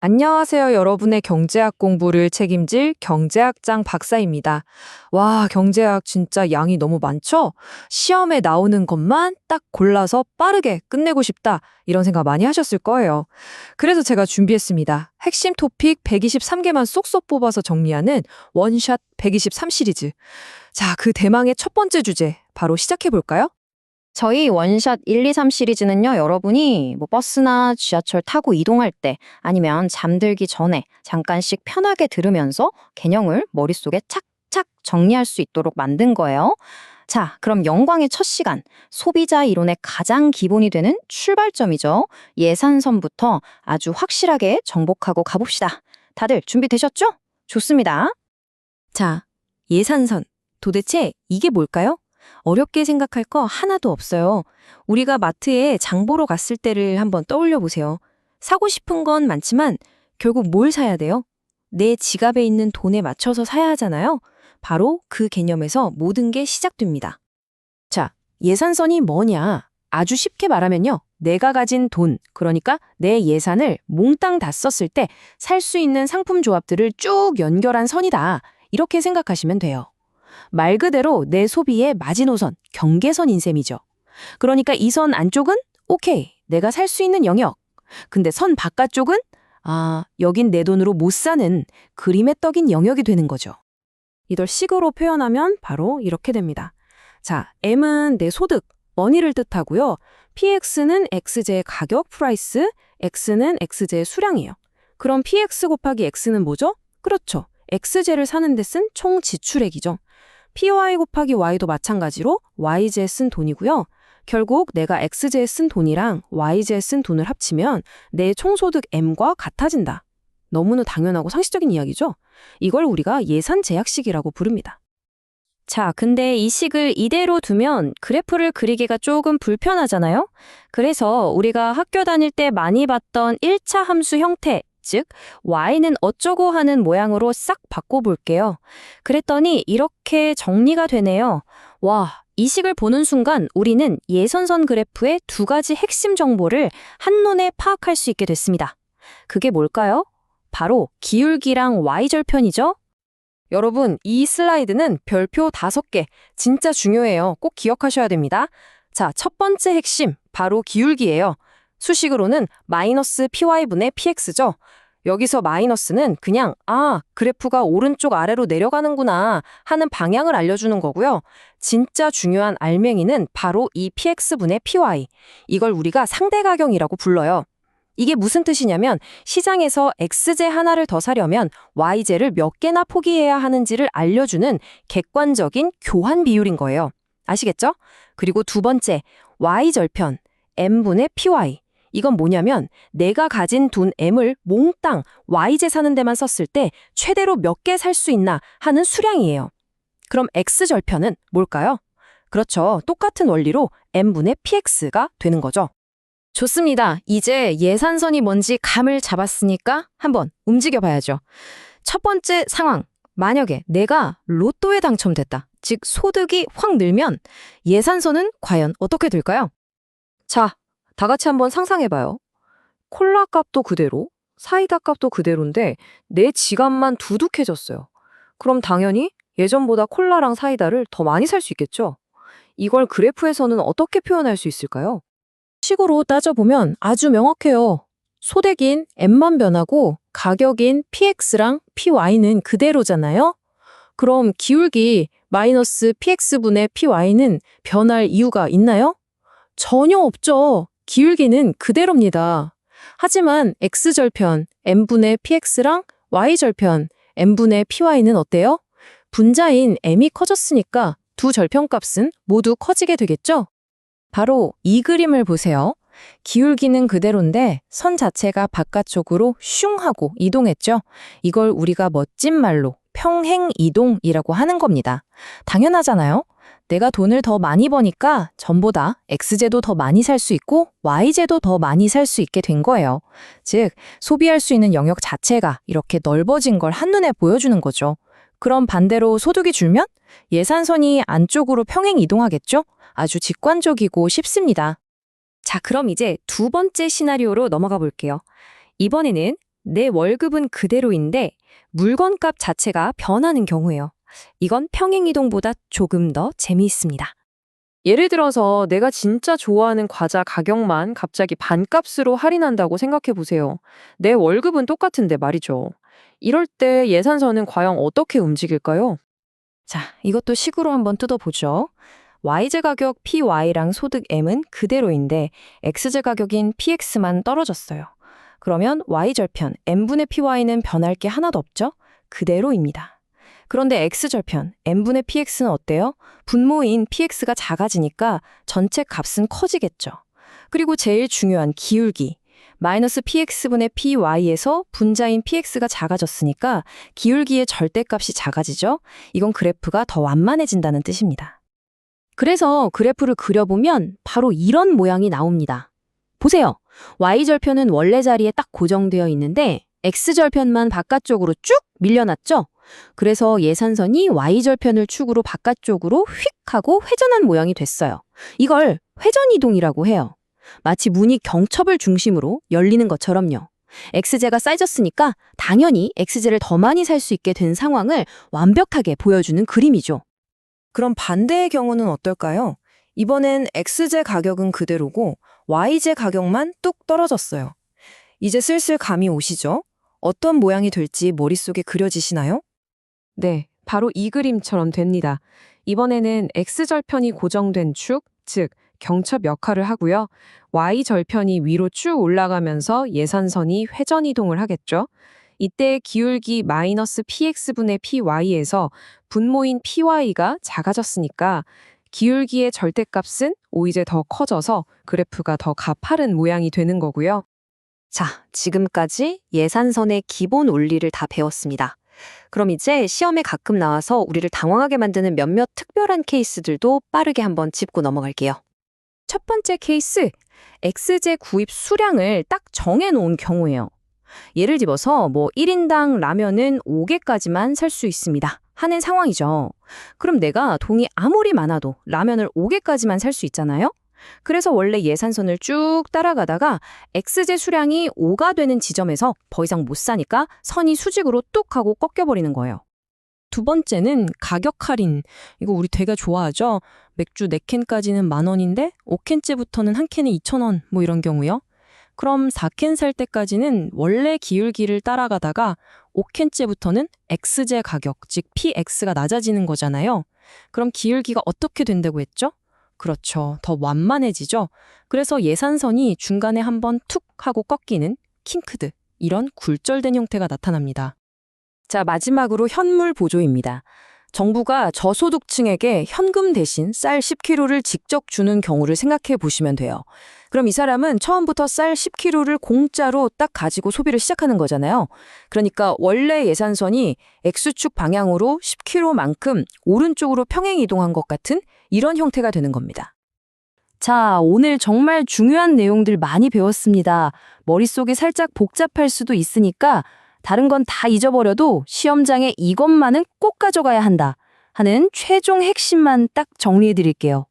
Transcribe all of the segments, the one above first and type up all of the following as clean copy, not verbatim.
안녕하세요. 여러분의 경제학 공부를 책임질 경제학장 박사입니다. 와, 경제학 진짜 양이 너무 많죠? 시험에 나오는 것만 딱 골라서 빠르게 끝내고 싶다. 이런 생각 많이 하셨을 거예요. 그래서 제가 준비했습니다. 핵심 토픽 123개만 쏙쏙 뽑아서 정리하는 원샷 123 시리즈. 자, 그 대망의 첫 번째 주제 바로 시작해 볼까요? 저희 원샷 1, 2, 3 시리즈는요, 여러분이 버스나 지하철 타고 이동할 때 아니면 잠들기 전에 잠깐씩 편하게 들으면서 개념을 머릿속에 착착 정리할 수 있도록 만든 거예요. 자, 그럼 영광의 첫 시간, 소비자 이론의 가장 기본이 되는 출발점이죠. 예산선부터 아주 확실하게 정복하고 가봅시다. 다들 준비되셨죠? 좋습니다. 자, 예산선. 도대체 이게 뭘까요? 어렵게 생각할 거 하나도 없어요. 우리가 마트에 장 보러 갔을 때를 한번 떠올려 보세요. 사고 싶은 건 많지만 결국 뭘 사야 돼요? 내 지갑에 있는 돈에 맞춰서 사야 하잖아요. 바로 그 개념에서 모든 게 시작됩니다. 자, 예산선이 뭐냐? 아주 쉽게 말하면요. 내가 가진 돈, 그러니까 내 예산을 몽땅 다 썼을 때 살 수 있는 상품 조합들을 쭉 연결한 선이다. 이렇게 생각하시면 돼요. 말 그대로 내 소비의 마지노선, 경계선인 셈이죠. 그러니까 이 선 안쪽은 오케이, 내가 살 수 있는 영역. 근데 선 바깥쪽은 여긴 내 돈으로 못 사는 그림의 떡인 영역이 되는 거죠. 이걸 식으로 표현하면 바로 이렇게 됩니다. 자, M은 내 소득, 머니를 뜻하고요. PX는 X제의 가격, 프라이스, X는 X제의 수량이에요. 그럼 PX 곱하기 X는 뭐죠? 그렇죠. X제를 사는 데 쓴 총 지출액이죠. PY 곱하기 Y도 마찬가지로 Y제에 쓴 돈이고요. 결국 내가 X제에 쓴 돈이랑 Y제에 쓴 돈을 합치면 내 총소득 M과 같아진다. 너무나 당연하고 상식적인 이야기죠? 이걸 우리가 예산 제약식이라고 부릅니다. 자, 근데 이 식을 이대로 두면 그래프를 그리기가 조금 불편하잖아요? 그래서 우리가 학교 다닐 때 많이 봤던 1차 함수 형태, 즉 y는 어쩌고 하는 모양으로 싹 바꿔볼게요. 그랬더니 이렇게 정리가 되네요. 와, 이 식을 보는 순간 우리는 예선선 그래프의 두 가지 핵심 정보를 한눈에 파악할 수 있게 됐습니다. 그게 뭘까요? 바로 기울기랑 y절편이죠. 여러분, 이 슬라이드는 별표 5개, 진짜 중요해요. 꼭 기억하셔야 됩니다. 자, 첫 번째 핵심, 바로 기울기예요. 수식으로는 마이너스 py분의 px죠. 여기서 마이너스는 그냥 그래프가 오른쪽 아래로 내려가는구나 하는 방향을 알려주는 거고요. 진짜 중요한 알맹이는 바로 이 px분의 py. 이걸 우리가 상대가경이라고 불러요. 이게 무슨 뜻이냐면 시장에서 x제 하나를 더 사려면 y제를 몇 개나 포기해야 하는지를 알려주는 객관적인 교환 비율인 거예요. 아시겠죠? 그리고 두 번째, y절편, m분의 py. 이건 뭐냐면 내가 가진 돈 M을 몽땅 Y제 사는 데만 썼을 때 최대로 몇 개 살 수 있나 하는 수량이에요. 그럼 X절편은 뭘까요? 그렇죠. 똑같은 원리로 M분의 PX가 되는 거죠. 좋습니다. 이제 예산선이 뭔지 감을 잡았으니까 한번 움직여 봐야죠. 첫 번째 상황. 만약에 내가 로또에 당첨됐다. 즉 소득이 확 늘면 예산선은 과연 어떻게 될까요? 자, 다 같이 한번 상상해봐요. 콜라 값도 그대로, 사이다 값도 그대로인데 내 지갑만 두둑해졌어요. 그럼 당연히 예전보다 콜라랑 사이다를 더 많이 살 수 있겠죠? 이걸 그래프에서는 어떻게 표현할 수 있을까요? 식으로 따져보면 아주 명확해요. 소득인 M만 변하고 가격인 PX랑 PY는 그대로잖아요? 그럼 기울기 마이너스 PX분의 PY는 변할 이유가 있나요? 전혀 없죠. 기울기는 그대로입니다. 하지만 X절편 M분의 PX랑 Y절편 M분의 PY는 어때요? 분자인 M이 커졌으니까 두 절편값은 모두 커지게 되겠죠? 바로 이 그림을 보세요. 기울기는 그대로인데 선 자체가 바깥쪽으로 슝 하고 이동했죠? 이걸 우리가 멋진 말로 평행이동이라고 하는 겁니다. 당연하잖아요? 내가 돈을 더 많이 버니까 전보다 X제도 더 많이 살 수 있고 Y제도 더 많이 살 수 있게 된 거예요. 즉, 소비할 수 있는 영역 자체가 이렇게 넓어진 걸 한눈에 보여주는 거죠. 그럼 반대로 소득이 줄면 예산선이 안쪽으로 평행 이동하겠죠? 아주 직관적이고 쉽습니다. 자, 그럼 이제 두 번째 시나리오로 넘어가 볼게요. 이번에는 내 월급은 그대로인데 물건값 자체가 변하는 경우예요. 이건 평행이동보다 조금 더 재미있습니다. 예를 들어서 내가 진짜 좋아하는 과자 가격만 갑자기 반값으로 할인한다고 생각해 보세요. 내 월급은 똑같은데 말이죠. 이럴 때 예산서는 과연 어떻게 움직일까요? 자, 이것도 식으로 한번 뜯어보죠. YZ 가격 PY랑 소득 M은 그대로인데 XZ 가격인 PX만 떨어졌어요. 그러면 Y절편 M분의 PY는 변할 게 하나도 없죠? 그대로입니다. 그런데 X절편 M분의 PX는 어때요? 분모인 PX가 작아지니까 전체 값은 커지겠죠. 그리고 제일 중요한 기울기. 마이너스 PX분의 PY에서 분자인 PX가 작아졌으니까 기울기의 절대값이 작아지죠? 이건 그래프가 더 완만해진다는 뜻입니다. 그래서 그래프를 그려보면 바로 이런 모양이 나옵니다. 보세요. Y절편은 원래 자리에 딱 고정되어 있는데 X절편만 바깥쪽으로 쭉 밀려났죠? 그래서 예산선이 Y절편을 축으로 바깥쪽으로 휙 하고 회전한 모양이 됐어요. 이걸 회전이동이라고 해요. 마치 문이 경첩을 중심으로 열리는 것처럼요. XJ가 쌓여졌으니까 당연히 XJ를 더 많이 살 수 있게 된 상황을 완벽하게 보여주는 그림이죠. 그럼 반대의 경우는 어떨까요? 이번엔 XJ 가격은 그대로고 YJ 가격만 뚝 떨어졌어요. 이제 슬슬 감이 오시죠? 어떤 모양이 될지 머릿속에 그려지시나요? 네, 바로 이 그림처럼 됩니다. 이번에는 X절편이 고정된 축, 즉 경첩 역할을 하고요. Y절편이 위로 쭉 올라가면서 예산선이 회전 이동을 하겠죠. 이때 기울기 마이너스 PX분의 PY에서 분모인 PY가 작아졌으니까 기울기의 절대값은 오히려 더 커져서 그래프가 더 가파른 모양이 되는 거고요. 자, 지금까지 예산선의 기본 원리를 다 배웠습니다. 그럼 이제 시험에 가끔 나와서 우리를 당황하게 만드는 몇몇 특별한 케이스들도 빠르게 한번 짚고 넘어갈게요. 첫 번째 케이스, XJ 구입 수량을 딱 정해놓은 경우예요. 예를 집어서 1인당 라면은 5개까지만 살 수 있습니다 하는 상황이죠. 그럼 내가 돈이 아무리 많아도 라면을 5개까지만 살 수 있잖아요? 그래서 원래 예산선을 쭉 따라가다가 XJ 수량이 5가 되는 지점에서 더 이상 못 사니까 선이 수직으로 뚝 하고 꺾여버리는 거예요. 두 번째는 가격 할인. 이거 우리 되게 좋아하죠? 맥주 4캔까지는 10,000원인데 5캔째부터는 한 캔에 2,000원 이런 경우요. 그럼 4캔 살 때까지는 원래 기울기를 따라가다가 5캔째부터는 XJ 가격, 즉 PX가 낮아지는 거잖아요. 그럼 기울기가 어떻게 된다고 했죠? 그렇죠. 더 완만해지죠. 그래서 예산선이 중간에 한번 툭 하고 꺾이는 킹크드, 이런 굴절된 형태가 나타납니다. 자, 마지막으로 현물 보조입니다. 정부가 저소득층에게 현금 대신 쌀 10kg를 직접 주는 경우를 생각해 보시면 돼요. 그럼 이 사람은 처음부터 쌀 10kg를 공짜로 딱 가지고 소비를 시작하는 거잖아요. 그러니까 원래 예산선이 X축 방향으로 10kg만큼 오른쪽으로 평행 이동한 것 같은 이런 형태가 되는 겁니다. 자, 오늘 정말 중요한 내용들 많이 배웠습니다. 머릿속이 살짝 복잡할 수도 있으니까 다른 건 다 잊어버려도 시험장에 이것만은 꼭 가져가야 한다 하는 최종 핵심만 딱 정리해 드릴게요.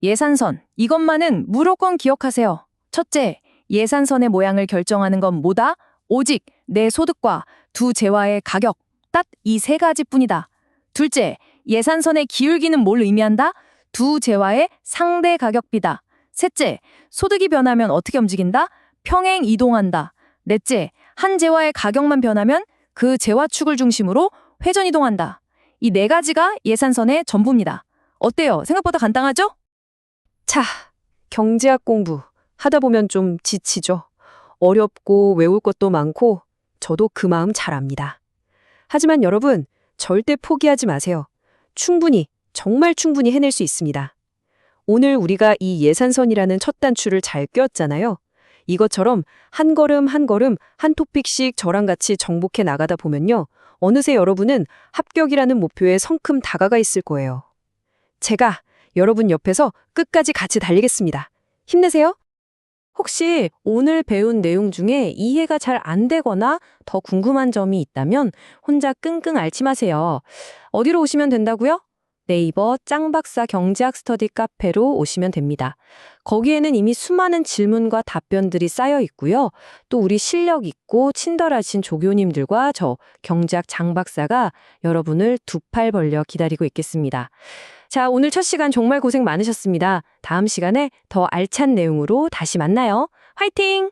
예산선, 이것만은 무조건 기억하세요. 첫째, 예산선의 모양을 결정하는 건 뭐다? 오직 내 소득과 두 재화의 가격, 딱 이 세 가지뿐이다. 둘째, 예산선의 기울기는 뭘 의미한다? 두 재화의 상대 가격비다. 셋째, 소득이 변하면 어떻게 움직인다? 평행 이동한다. 넷째, 한 재화의 가격만 변하면 그 재화축을 중심으로 회전 이동한다. 이 네 가지가 예산선의 전부입니다. 어때요? 생각보다 간단하죠? 자, 경제학 공부 하다 보면 좀 지치죠. 어렵고 외울 것도 많고 저도 그 마음 잘 압니다. 하지만 여러분, 절대 포기하지 마세요. 충분히, 정말 충분히 해낼 수 있습니다. 오늘 우리가 이 예산선이라는 첫 단추를 잘 꿰었잖아요. 이것처럼 한 걸음 한 걸음 한 토픽씩 저랑 같이 정복해 나가다 보면요. 어느새 여러분은 합격이라는 목표에 성큼 다가가 있을 거예요. 제가 여러분 옆에서 끝까지 같이 달리겠습니다. 힘내세요. 혹시 오늘 배운 내용 중에 이해가 잘 안 되거나 더 궁금한 점이 있다면 혼자 끙끙 앓지 마세요. 어디로 오시면 된다고요? 네이버 짱박사 경제학 스터디 카페로 오시면 됩니다. 거기에는 이미 수많은 질문과 답변들이 쌓여 있고요. 또 우리 실력 있고 친절하신 조교님들과 저 경제학 장박사가 여러분을 두 팔 벌려 기다리고 있겠습니다. 자, 오늘 첫 시간 정말 고생 많으셨습니다. 다음 시간에 더 알찬 내용으로 다시 만나요. 화이팅!